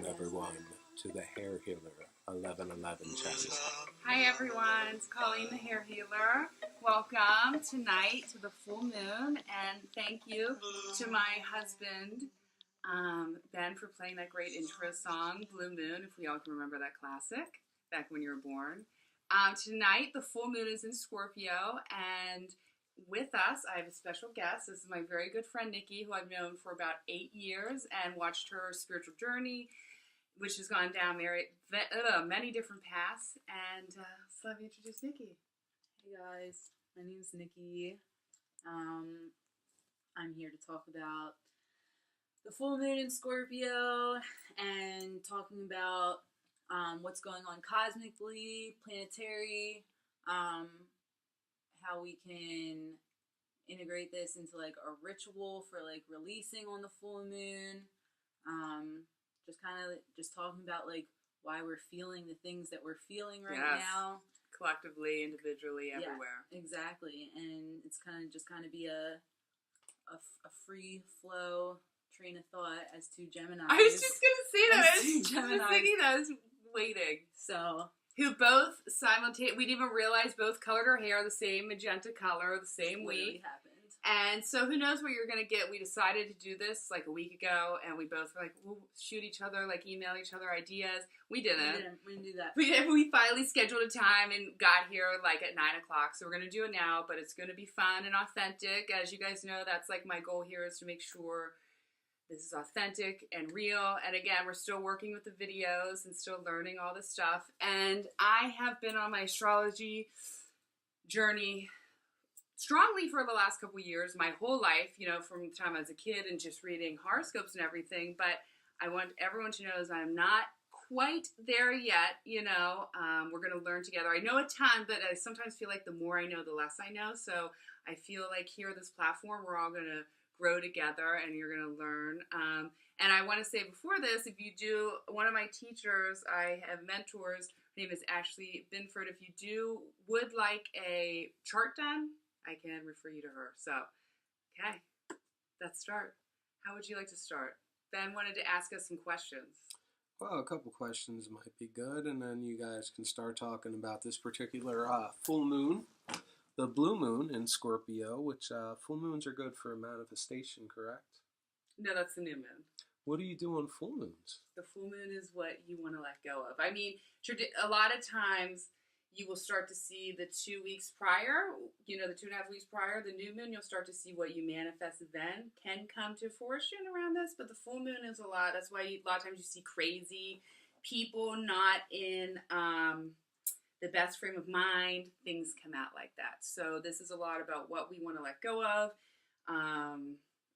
Welcome everyone to the Hair Healer 1111 channel. Hi everyone, it's Colleen the Hair Healer. Welcome tonight to the full moon, and thank you to my husband, Ben, for playing that great intro song, Blue Moon, if we all can remember that classic, back when you were born. Tonight, the full moon is in Scorpio, and with us, I have a special guest. This is my very good friend, Nikki, who I've known for about 8 years and watched her spiritual journey, which has gone down many different paths. And so let me introduce Nikki. Hey guys, my name's Nikki. I'm here to talk about the full moon in Scorpio and talking about what's going on cosmically, planetary, how we can integrate this into like a ritual for like releasing on the full moon. Just talking about like why we're feeling the things that we're feeling right now. Collectively, individually, everywhere. Yeah, exactly. And it's kind of be a free flow train of thought as two Geminis. I was just going to say that. I was just thinking that. I was waiting. So, who both simultaneously, we didn't even realize both colored our hair the same magenta color, the same week. Happened. And so who knows what you're going to get. We decided to do this like a week ago, and we both were like, we'll shoot each other, like email each other ideas. We didn't. We didn't do that. We finally scheduled a time and got here like at 9 o'clock. So we're going to do it now, but it's going to be fun and authentic. As you guys know, that's like my goal here is to make sure this is authentic and real. And again, we're still working with the videos and still learning all this stuff. And I have been on my astrology journey strongly for the last couple years, my whole life, from the time I was a kid and just reading horoscopes and everything. But I want everyone to know is I'm not quite there yet. We're going to learn together. I know a ton, but I sometimes feel like the more I know, the less I know. So I feel like here at this platform, we're all going to grow together and you're going to learn. And I want to say before this, if you do, one of my teachers, I have mentors, her name is Ashley Binford. If you would like a chart done, I can refer you to her. So, okay, let's start. How would you like to start? Ben wanted to ask us some questions. Well, a couple questions might be good, and then you guys can start talking about this particular full moon, the blue moon in Scorpio, which full moons are good for manifestation, correct? No, that's the new moon. What do you do on full moons? The full moon is what you want to let go of. I mean, a lot of times you will start to see the 2 weeks prior, the 2.5 weeks prior, the new moon, you'll start to see what you manifested then can come to fruition around this. But the full moon is a lot. That's why a lot of times you see crazy people not in the best frame of mind. Things come out like that. So this is a lot about what we want to let go of.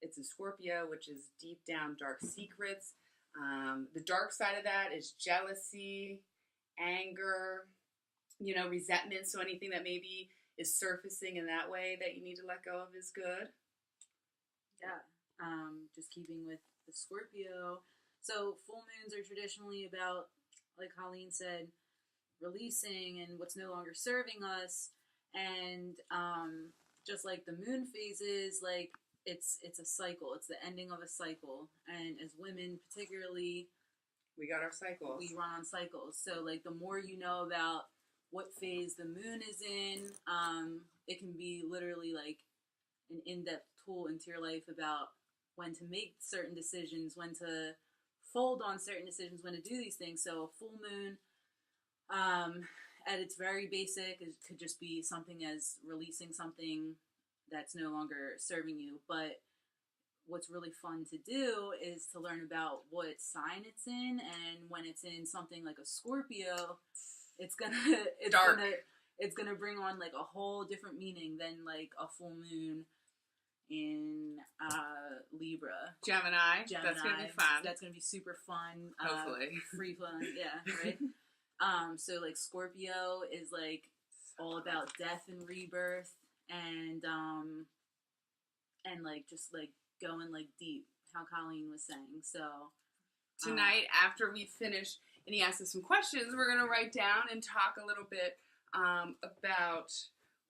It's in Scorpio, which is deep down dark secrets. The dark side of that is jealousy, anger, resentment. So anything that maybe is surfacing in that way that you need to let go of is good. Yeah. Just keeping with the Scorpio. So full moons are traditionally about, like Colleen said, releasing and what's no longer serving us. And just like the moon phases, like it's a cycle. It's the ending of a cycle. And as women particularly, we got our cycles. We run on cycles. So like the more you know about what phase the moon is in, it can be literally like an in-depth tool into your life about when to make certain decisions, when to fold on certain decisions, when to do these things. So a full moon, at its very basic, it could just be something as releasing something that's no longer serving you. But what's really fun to do is to learn about what sign it's in, and when it's in something like a Scorpio, it's gonna bring on like a whole different meaning than like a full moon in Libra. Gemini. That's gonna be fun. That's gonna be super fun. Hopefully. Free fun, yeah, right? So like Scorpio is like all about death and rebirth and like just like going like deep, how Colleen was saying. So tonight, after we finish and he asked us some questions, we're gonna write down and talk a little bit about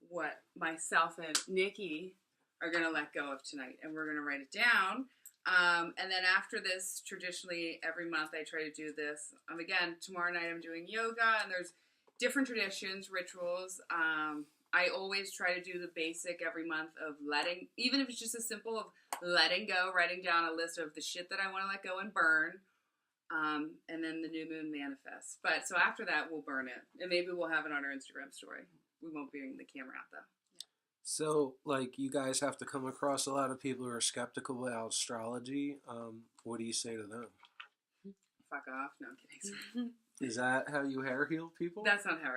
what myself and Nikki are going to let go of tonight. And we're going to write it down. And then after this, traditionally every month I try to do this. Again, tomorrow night I'm doing yoga, and there's different traditions, rituals. I always try to do the basic every month of letting, even if it's just as simple of letting go, writing down a list of the shit that I want to let go and burn. And then the new moon manifests. But so after that, we'll burn it. And maybe we'll have it on our Instagram story. We won't bring the camera out, though. So, like, you guys have to come across a lot of people who are skeptical about astrology. What do you say to them? Fuck off. No, I'm kidding. Is that how you hair heal people? That's not how I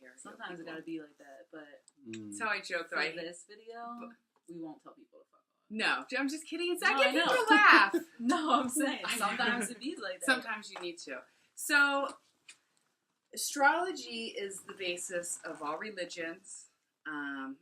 hair heal Sometimes it people. gotta be like that, but That's how I joke, though. for this video, we won't tell people to fuck off. No, I'm just kidding. It's No, not getting I know. people to laugh. No, I'm saying sometimes it be like that. Sometimes you need to. So, astrology is the basis of all religions.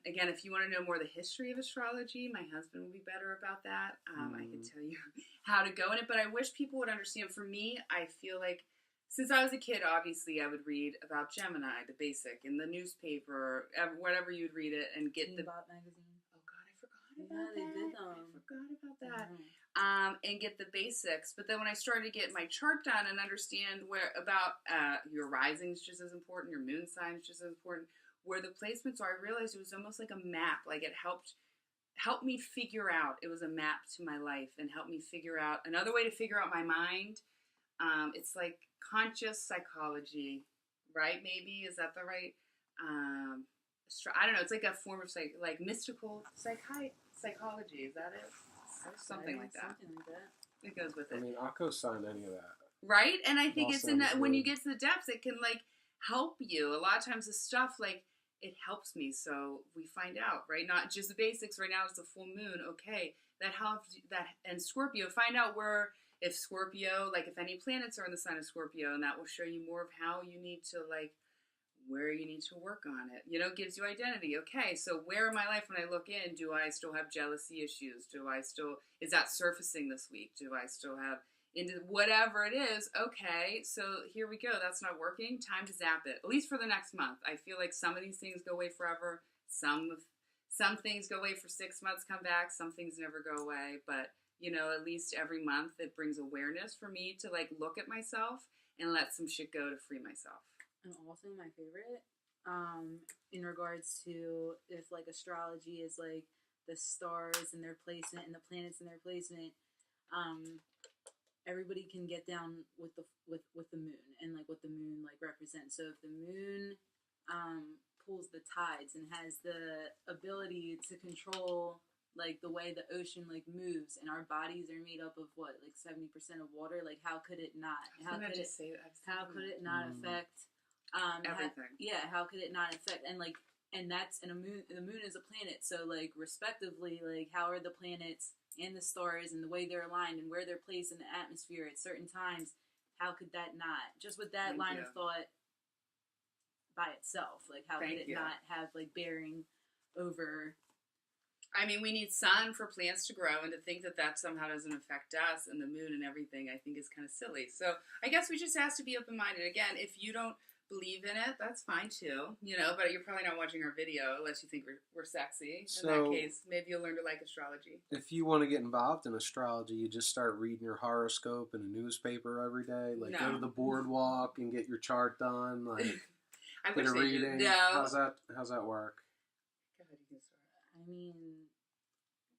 Again, if you want to know more of the history of astrology, my husband will be better about that. I can tell you how to go in it, but I wish people would understand. For me, I feel like since I was a kid, obviously, I would read about Gemini, the basic, in the newspaper, whatever you'd read it, and get the... Bot magazine. Oh, God, I forgot about They that. did I them. forgot about that. Mhm. And get the basics. But then when I started to get my chart done and understand where about your rising is just as important, your moon sign is just as important, where the placements are, I realized it was almost like a map. Like it helped me figure out. It was a map to my life and helped me figure out another way to figure out my mind. It's like conscious psychology, right? Maybe is that the right? I don't know. It's like a form of like mystical psychology. Is that it? Something like that. Something like that. It goes with I it, mean, I'll co-sign any of that. right? And I think All it's in that sounds when you good. get to the depths, it can like help you. A lot of times, the stuff like it helps me. So we find out, right? Not just the basics. Right now, it's the full moon. Okay, that helps. That and Scorpio. Find out where if Scorpio, like if any planets are in the sign of Scorpio, and that will show you more of how you need to like. Where you need to work on it. You know, it gives you identity. Okay, so where in my life when I look in, do I still have jealousy issues? Is that surfacing this week? Do I still have, into whatever it is, okay, so here we go. That's not working. Time to zap it. At least for the next month. I feel like some of these things go away forever. Some things go away for 6 months, come back. Some things never go away. But, you know, at least every month it brings awareness for me to, like, look at myself and let some shit go to free myself. And also my favorite, in regards to if like astrology is like the stars and their placement and the planets and their placement, everybody can get down with the moon and like what the moon like represents. So if the moon pulls the tides and has the ability to control like the way the ocean like moves, and our bodies are made up of what, like 70% of water, like how could it not? How could it not affect everything? How could it not affect the moon is a planet, so like respectively, like how are the planets and the stars and the way they're aligned and where they're placed in the atmosphere at certain times, how could that not, just with that line of thought by itself, like how could it not have like bearing over? I mean, we need sun for plants to grow, and to think that somehow doesn't affect us and the moon and everything, I think is kind of silly. So I guess we just have to be open-minded. Again, if you don't believe in it, that's fine too, you know, but you're probably not watching our video unless you think we're sexy. In that case, maybe you'll learn to like astrology. If you want to get involved in astrology, you just start reading your horoscope in a newspaper every day. Like, go to the boardwalk and get your chart done. Like, I get wish a they did. reading. No. How's that work? Go ahead, you can start. I mean,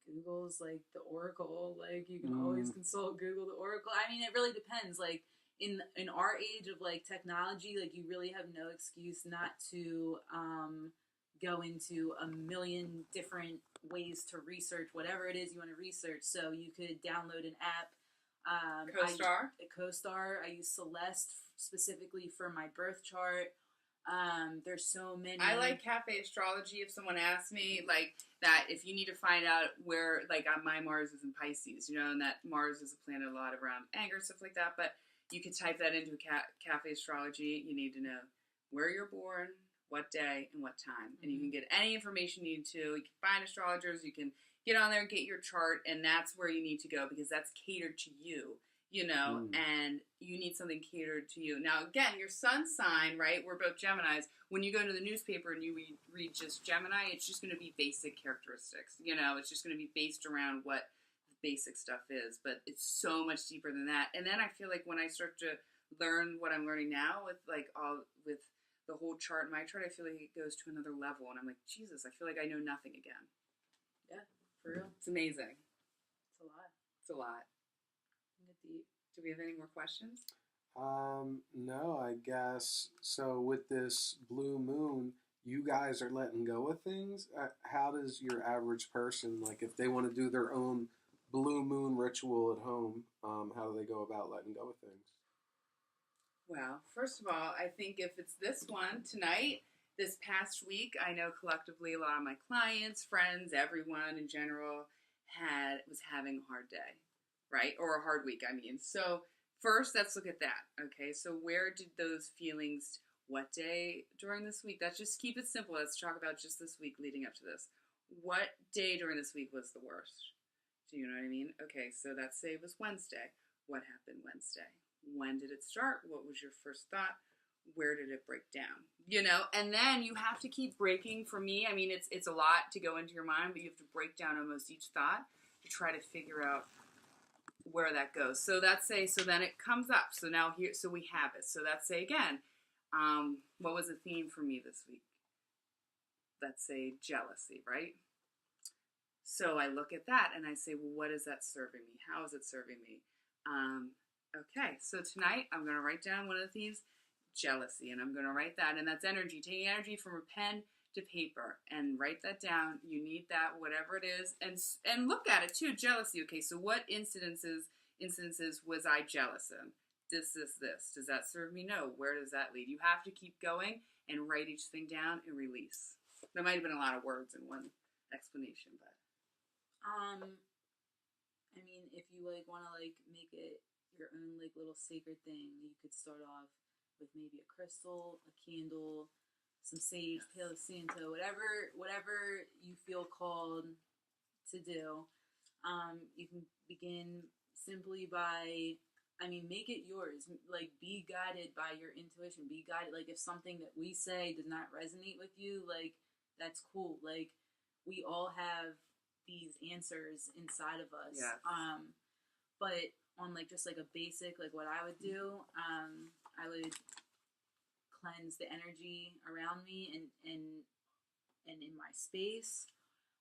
Google's like the oracle. Like you can always consult Google the oracle. I mean, it really depends. Like in our age of like technology, like you really have no excuse not to go into a million different ways to research whatever it is you want to research. So you could download an app. CoStar. I use Celeste specifically for my birth chart. There's so many. I like cafe astrology. If someone asks me like that, if you need to find out where, like, my Mars is in Pisces, you know, and that Mars is a planet a lot around anger, stuff like that. But you could type that into cafe astrology. You need to know where you're born, what day, and what time, and you can get any information you need to. You can find astrologers. You can get on there and get your chart, and that's where you need to go because that's catered to you. You know, and you need something catered to you. Now, again, your sun sign, right? We're both Geminis. When you go to the newspaper and you read just Gemini, it's just going to be basic characteristics. You know, it's just going to be based around what basic stuff is, but it's so much deeper than that. And then I feel like when I start to learn what I'm learning now with with the whole chart in my chart, I feel like it goes to another level, and I'm like, Jesus, I feel like I know nothing again. Yeah, for real. It's amazing. It's a lot. It's a lot. Deep. Do we have any more questions? No, I guess so. With this blue moon, you guys are letting go of things. How does your average person, like, if they want to do their own blue moon ritual at home, how do they go about letting go of things? Well, first of all, I think if it's this one tonight, this past week, I know collectively a lot of my clients, friends, everyone in general was having a hard day, right? Or a hard week, I mean. So first, let's look at that, okay? So where did those feelings, what day during this week? Let's just keep it simple. Let's talk about just this week leading up to this. What day during this week was the worst? Do you know what I mean? Okay, so let's say it was Wednesday. What happened Wednesday? When did it start? What was your first thought? Where did it break down? You know, and then you have to keep breaking. For me, I mean, it's a lot to go into your mind, but you have to break down almost each thought to try to figure out where that goes. So let's say, so then it comes up. So now here, so we have it. So let's say again, what was the theme for me this week? Let's say jealousy, right? So I look at that and I say, well, what is that serving me? How is it serving me? Okay, so tonight I'm going to write down one of the themes, jealousy, and I'm going to write that, and that's energy, taking energy from a pen to paper, and write that down. You need that, whatever it is, and look at it too, jealousy. Okay, so what incidences was I jealous in? This. Does that serve me? No. Where does that lead? You have to keep going and write each thing down and release. There might have been a lot of words in one explanation, but. I mean, if you like want to like make it your own like little sacred thing, you could start off with maybe a crystal, a candle, some sage, Palo Santo, whatever you feel called to do. You can begin simply by, I mean, make it yours. Like, be guided by your intuition. Be guided. Like, if something that we say does not resonate with you, like, that's cool. Like, we all have these answers inside of us. Yes. But on like just like a basic, like what I would do, I would cleanse the energy around me and in my space.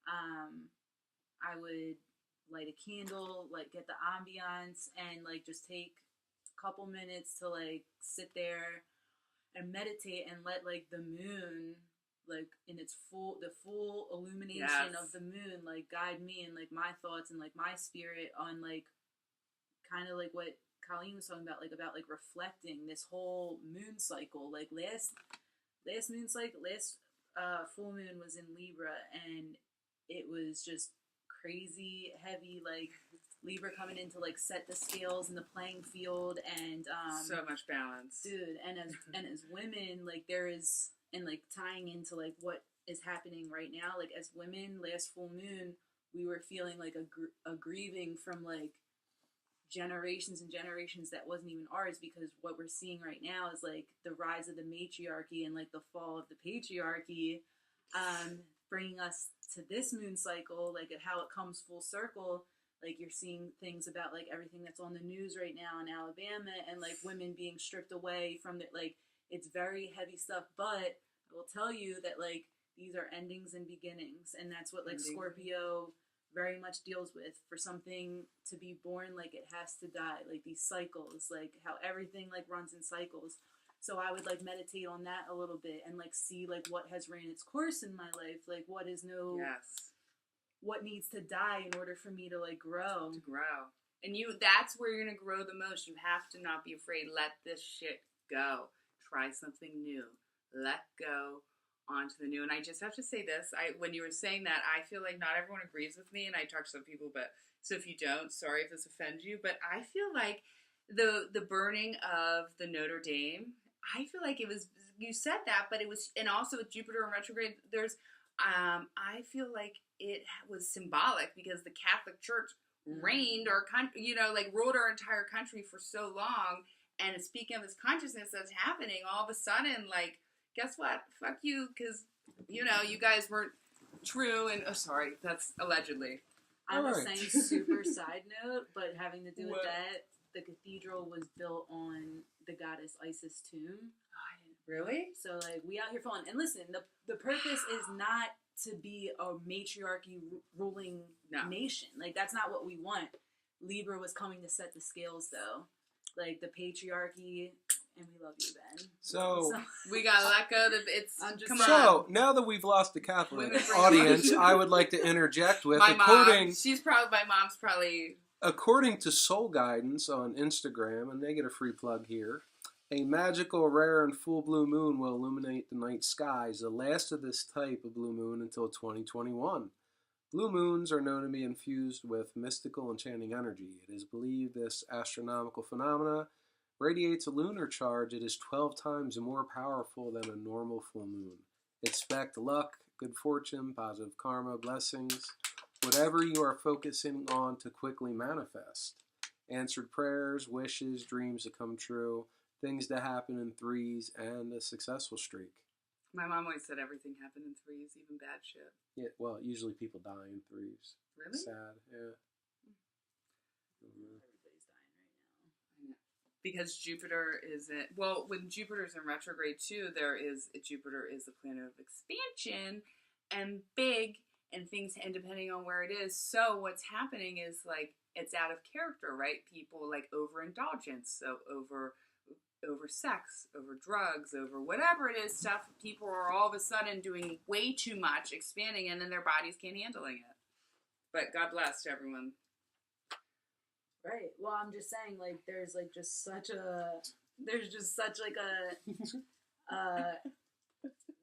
I would light a candle, like get the ambiance, and like just take a couple minutes to like sit there and meditate and let like the moon, like in its full illumination Yes. of the moon, like guide me and like my thoughts and like my spirit on like kind of like what Colleen was talking about like reflecting this whole moon cycle. Like last moon cycle, last full moon was in Libra, and it was just crazy heavy, like Libra coming in to like set the scales in the playing field, and So much balance. dude, and as women, like there is, and like tying into like what is happening right now, like as women, last full moon we were feeling like a grieving from like generations and generations that wasn't even ours, because what we're seeing right now is like the rise of the matriarchy and like the fall of the patriarchy, bringing us to this moon cycle, like at how it comes full circle. Like you're seeing things about like everything that's on the news right now in Alabama, and like women being stripped away from the, like, it's very heavy stuff. But I will tell you that like these are endings and beginnings, and that's what like Scorpio very much deals with. For something to be born, like it has to die, like these cycles, like how everything like runs in cycles. So I would like meditate on that a little bit and like see like what has ran its course in my life, like what is no, Yes. what needs to die in order for me to like grow. To grow. And that's where you're going to grow the most. You have to not be afraid. Let this shit go. Try something new. Let go onto the new. And I just have to say this. When you were saying that, I feel like not everyone agrees with me, and I talk to some people, but so if you don't, sorry if this offends you, but I feel like the burning of the Notre Dame, I feel like it was, you said that, but it was, and also with Jupiter in retrograde, there's, I feel like it was symbolic because the Catholic Church reigned our country, like ruled our entire country for so long. And speaking of this consciousness that's happening, all of a sudden, like, guess what? Fuck you, because, you guys weren't true. And, oh, sorry, that's allegedly. On a Alright. science super side note, but having to do with What? that, the cathedral was built on the goddess Isis' tomb. Really? So like we out here falling. And listen, the purpose is not to be a matriarchy ruling No. nation. Like that's not what we want. Libra was coming to set the scales though. Like the patriarchy, and we love you, Ben. So We gotta let go. It's I'm just come saying. on. So, now that we've lost the Catholic Women bring audience, lunch. I would like to interject with, My according mom's probably. according to Soul Guidance on Instagram, and they get a free plug here, a magical, rare, and full blue moon will illuminate the night skies, the last of this type of blue moon until 2021. Blue moons are known to be infused with mystical enchanting energy. It is believed this astronomical phenomena radiates a lunar charge that is 12 times more powerful than a normal full moon. Expect luck, good fortune, positive karma, blessings, whatever you are focusing on to quickly manifest. Answered prayers, wishes, dreams to come true, things to happen in threes, and a successful streak. My mom always said everything happened in threes, even bad shit. Yeah, well, usually people die in threes. Really? Sad, yeah. Everybody's dying right now. Because Jupiter is in. Well, when Jupiter's in retrograde too, Jupiter is the planet of expansion and big and things, and depending on where it is. So what's happening is like it's out of character, right? People like overindulgence, so over sex, over drugs, over whatever it is, stuff people are all of a sudden doing way too much, expanding, and then their bodies can't handling it. But God bless to everyone. Right. Well, I'm just saying, like, there's just such like a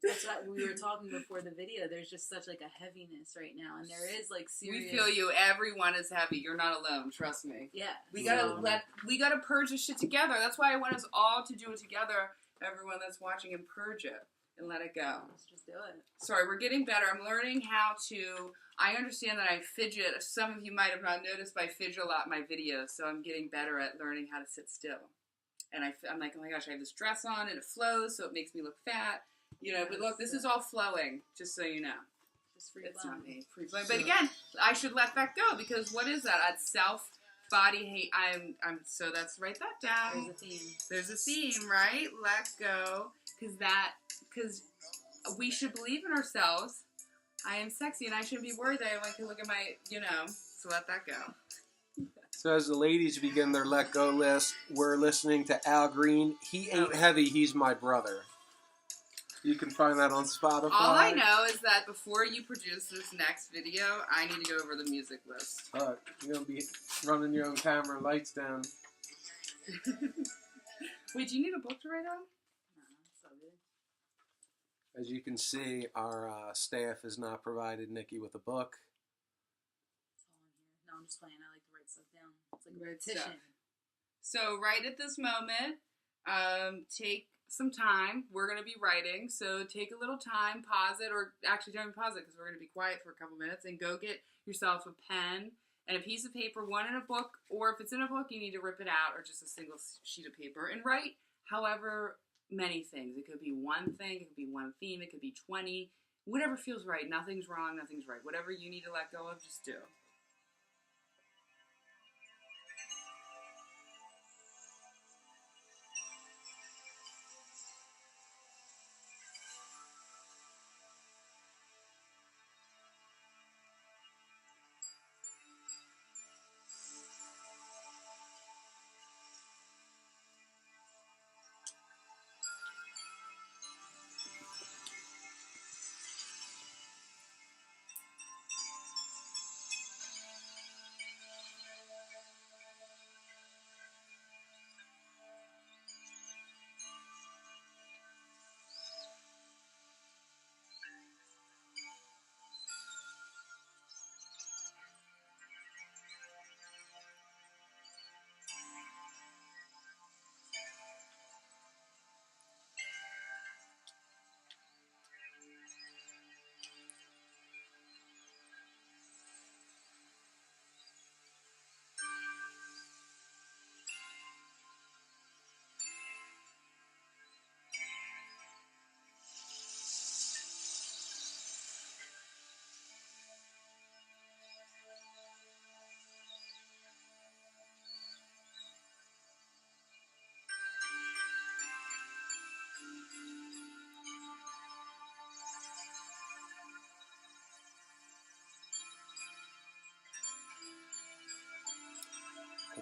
that's what we were talking before the video. There's just such like a heaviness right now, and there is like serious. We feel you. Everyone is heavy. You're not alone. Trust me. Yeah. We gotta purge this shit together. That's why I want us all to do it together. Everyone that's watching, and purge it and let it go. Let's just do it. Sorry, we're getting better. I'm learning how to. I understand that I fidget. Some of you might have not noticed, but I fidget a lot in my videos. So I'm getting better at learning how to sit still. And I'm like, oh my gosh, I have this dress on and it flows, so it makes me look fat. You know, but look, this is all flowing, just so you know. Just free It's flowing. not me. Free flowing. But again, I should let that go, because what is that? That's self-body hate. So that's, write that down. There's a theme. There's a theme, right? Let go. Because we should believe in ourselves. I am sexy, and I shouldn't be worried that I can look at my, so let that go. So as the ladies begin their let go list, we're listening to Al Green. He ain't heavy, he's my brother. You can find that on Spotify. All I know is that before you produce this next video, I need to go over the music list. You're going to be running your own camera, lights down. Wait, do you need a book to write on? No, it's all good. As you can see, our staff has not provided Nikki with a book. It's all in here. No, I'm just playing. I like to write stuff down. It's like a Write petition. So right at this moment, take some time. We're going to be writing, so take a little time, pause it, or actually don't even pause it because we're going to be quiet for a couple minutes, and go get yourself a pen and a piece of paper, one in a book, or if it's in a book, you need to rip it out, or just a single sheet of paper, and write however many things. It could be one thing, it could be one theme, it could be 20, whatever feels right. Nothing's wrong, nothing's right. Whatever you need to let go of, just do.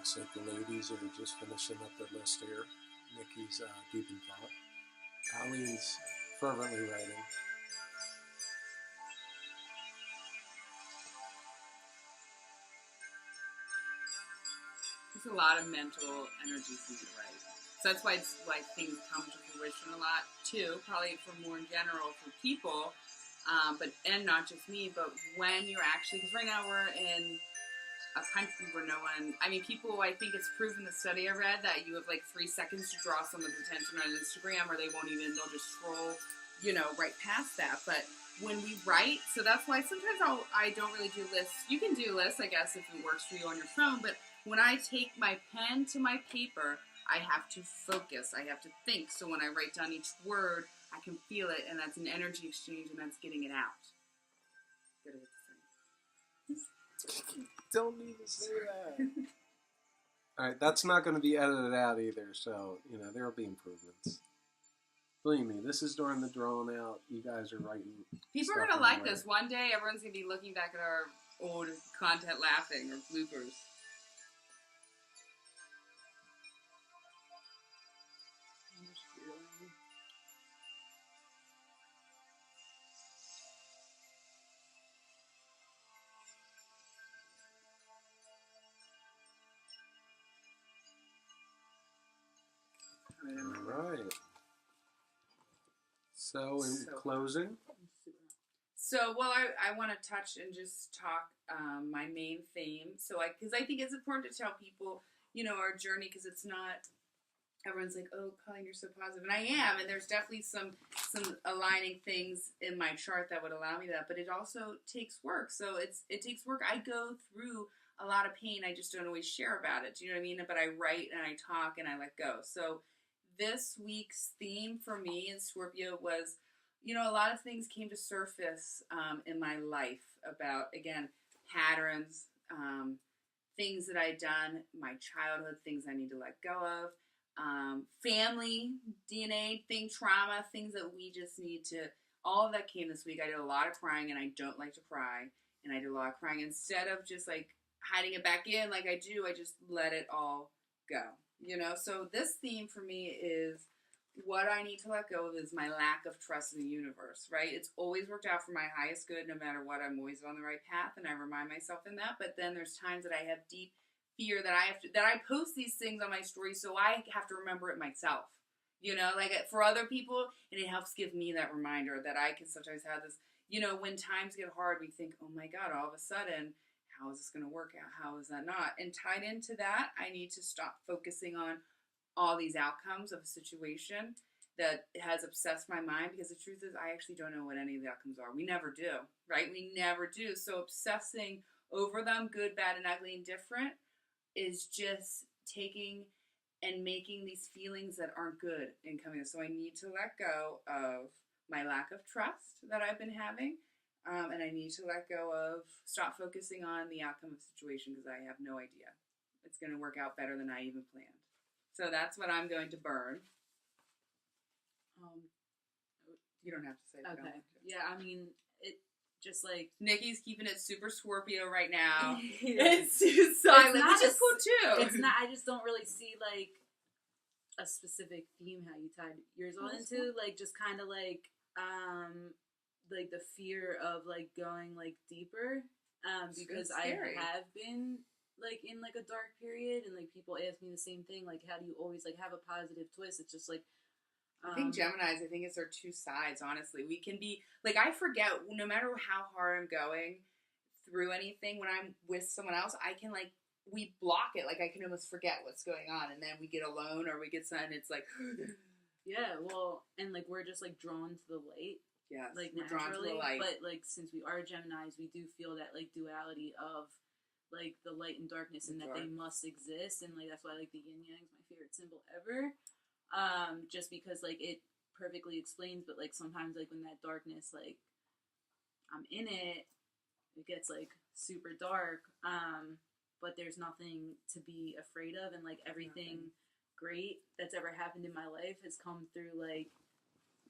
Looks like the ladies are just finishing up their list here. Nikki's deep in thought. Colleen's fervently writing. There's a lot of mental energy for me to write. So that's why it's like things come to fruition a lot too. Probably for more in general for people, and not just me. But when you're actually, because right now we're in a country where no one. I mean, people. I think it's proven the study I read that you have like 3 seconds to draw someone's attention on Instagram, or they won't even. They'll just scroll, right past that. But when we write, so that's why sometimes I don't really do lists. You can do lists, I guess, if it works for you on your phone. But when I take my pen to my paper, I have to focus. I have to think. So when I write down each word, I can feel it, and that's an energy exchange, and that's getting it out. Gotta hit the thing. Don't need to say that. All right, that's not going to be edited out either, so, there will be improvements. Believe me, this is during the drawn out. You guys are writing. People are going to like this. One day, everyone's going to be looking back at our old content laughing or bloopers. All right. So, in closing? So, well, I want to touch and just talk my main theme. So, because I think it's important to tell people, our journey, because it's not, everyone's like, oh, Colleen, you're so positive. And I am, and there's definitely some aligning things in my chart that would allow me that, but it also takes work. So, it takes work. I go through a lot of pain. I just don't always share about it. Do you know what I mean? But I write and I talk and I let go. So, this week's theme for me in Scorpio was, a lot of things came to surface in my life about, again, patterns, things that I'd done, my childhood, things I need to let go of, family, DNA, trauma, things that we just need to, all of that came this week. I did a lot of crying, and I don't like to cry, and I did a lot of crying. Instead of just, hiding it back in like I do, I just let it all go. So this theme for me is what I need to let go of is my lack of trust in the universe, right? It's always worked out for my highest good no matter what. I'm always on the right path, and I remind myself in that. But then there's times that I have deep fear that I post these things on my story, so I have to remember it myself. For other people, and it helps give me that reminder that I can sometimes have this, when times get hard, we think, oh my God, all of a sudden, how is this going to work out? How is that not? And tied into that, I need to stop focusing on all these outcomes of a situation that has obsessed my mind, because the truth is I actually don't know what any of the outcomes are. We never do, right? We never do. So obsessing over them, good, bad, and ugly, and different, is just taking and making these feelings that aren't good and coming. So I need to let go of my lack of trust that I've been having. And I need to let go of, stop focusing on the outcome of the situation, because I have no idea. It's going to work out better than I even planned. So that's what I'm going to burn. You don't have to say that. Okay. Yeah, I mean, it just Nikki's keeping it super Scorpio right now. Yeah. It's silent, which is cool too. It's not, I just don't really see a specific theme how you tied yours all into. Just kind of the fear of going deeper, because I have been in a dark period, and people ask me the same thing, how do you always have a positive twist? It's just I think Geminis, I think it's our two sides, honestly. We can be I forget, no matter how hard I'm going through anything, when I'm with someone else, I can we block it, I can almost forget what's going on, and then we get alone or we get something, it's yeah, well, and we're just drawn to the light. Yes, we're drawn to the light. But since we are Geminis, we do feel that duality of the light and darkness, and that they must exist, and that's why the yin yang is my favorite symbol ever. Just because it perfectly explains, but sometimes when that darkness I'm in it, it gets super dark. But there's nothing to be afraid of, and everything great that's ever happened in my life has come through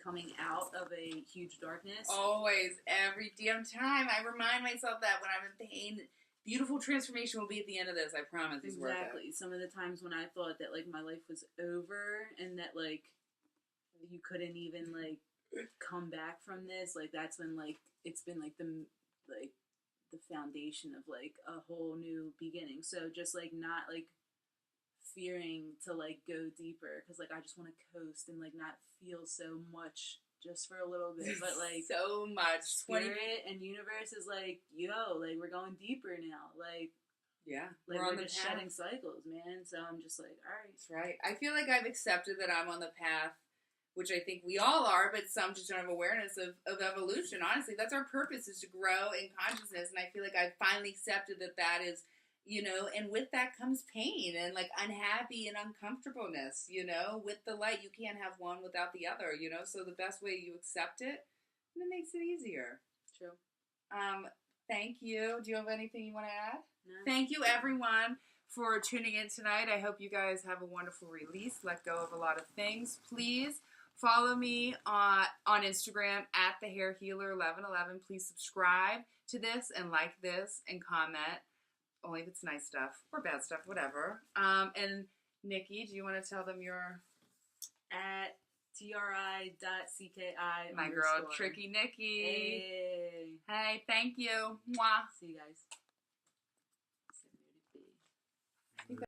coming out of a huge darkness. Always, every damn time. I remind myself that when I'm in pain, beautiful transformation will be at the end of this. I promise. It's worth it. Exactly. Some of the times when I thought that like my life was over and that like you couldn't even like come back from this, like that's when like it's been like the foundation of like a whole new beginning. So just like not like fearing to like go deeper because like I just want to coast and like not feel so much just for a little bit, but like so much. spirit and universe is like, yo, like we're going deeper now, like yeah, like we're on we're the just path. shedding cycles, man. So I'm just like, all right, That's right. I feel like I've accepted that I'm on the path, which I think we all are, but some just don't have awareness of evolution. Honestly, that's our purpose, is to grow in consciousness. And I feel like I've finally accepted that that is, you know, and with that comes pain and like unhappy and uncomfortableness, you know. With the light, you can't have one without the other, you know. So the best way you accept it, and it makes it easier. true. Thank you. Do you have anything you want to add? No. Thank you, everyone, for tuning in tonight. I hope you guys have a wonderful release. Let go of a lot of things. Please follow me on Instagram at the Hair Healer 1111. Please subscribe to this and like this and comment. Only if it's nice stuff or bad stuff, whatever. And Nikki, do you want to tell them your At tri.cki. my girl _ Tricky Nikki? Hey. Hey, thank you. Mwah. See you guys.